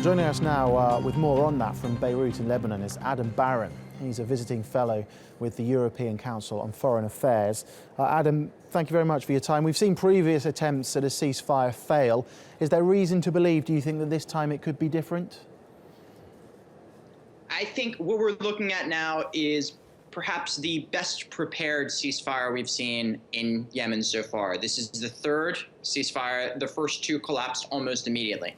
Joining us now with more on that from Beirut in Lebanon is Adam Barron. He's a visiting fellow with the European Council on Foreign Affairs. Adam, thank you very much for your time. We've seen previous attempts at a ceasefire fail. Is there reason to believe, do you think, that this time it could be different? I think what we're looking at now is perhaps the best prepared ceasefire we've seen in Yemen so far. This is the third ceasefire. The first two collapsed almost immediately.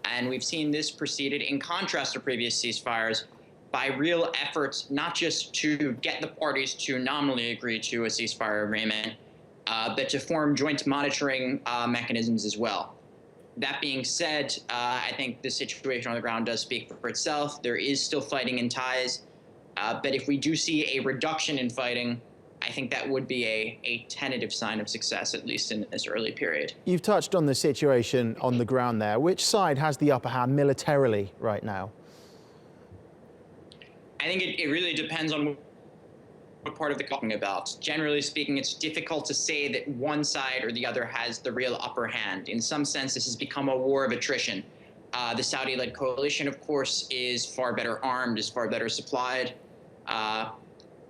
And we've seen this preceded, in contrast to previous ceasefires, by real efforts not just to get the parties to nominally agree to a ceasefire agreement, but to form joint monitoring mechanisms as well. That being said, I think the situation on the ground does speak for itself. There is still fighting in Taiz, but if we do see a reduction in fighting, I think that would be a tentative sign of success, at least in this early period. You've touched on the situation on the ground there. Which side has the upper hand militarily right now? I think it really depends on what part of the talking about. Generally speaking, it's difficult to say that one side or the other has the real upper hand. In some sense, this has become a war of attrition. The Saudi-led coalition, of course, is far better armed, is far better supplied.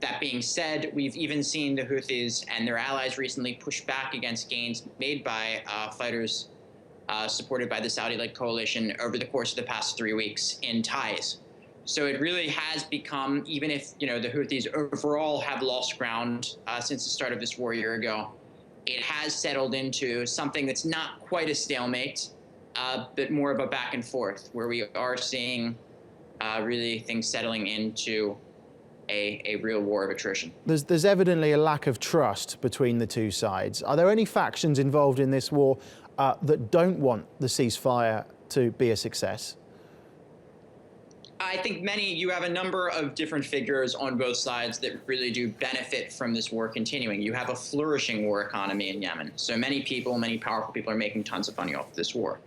That being said, we've even seen the Houthis and their allies recently push back against gains made by fighters supported by the Saudi-led coalition over the course of the past 3 weeks in Taiz. So it really has become, even if the Houthis overall have lost ground since the start of this war a year ago, it has settled into something that's not quite a stalemate, but more of a back and forth, where we are seeing really things settling into a real war of attrition. There's evidently a lack of trust between the two sides. Are there any factions involved in this war that don't want the ceasefire to be a success? I think you have a number of different figures on both sides that really do benefit from this war continuing. You have a flourishing war economy in Yemen. So many powerful people are making tons of money off this war.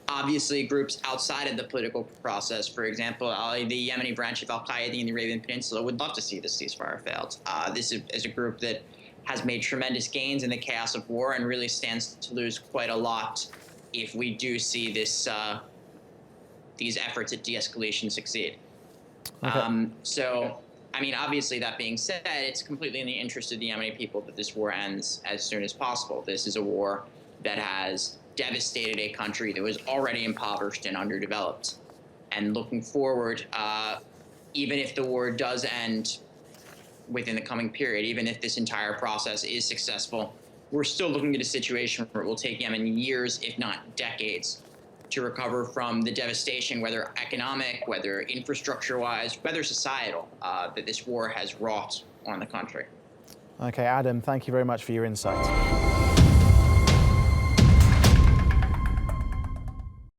Obviously, groups outside of the political process, for example, the Yemeni branch of al-Qaeda in the Arabian Peninsula, would love to see the ceasefire failed. This is a group that has made tremendous gains in the chaos of war and really stands to lose quite a lot if we do see this these efforts at de-escalation succeed. Okay. So, I mean, obviously, that being said, it's completely in the interest of the Yemeni people that this war ends as soon as possible. This is a war that has devastated a country that was already impoverished and underdeveloped. And looking forward, even if the war does end within the coming period, even if this entire process is successful, we're still looking at a situation where it will take Yemen years, if not decades, to recover from the devastation, whether economic, whether infrastructure-wise, whether societal, that this war has wrought on the country. Okay, Adam, thank you very much for your insight.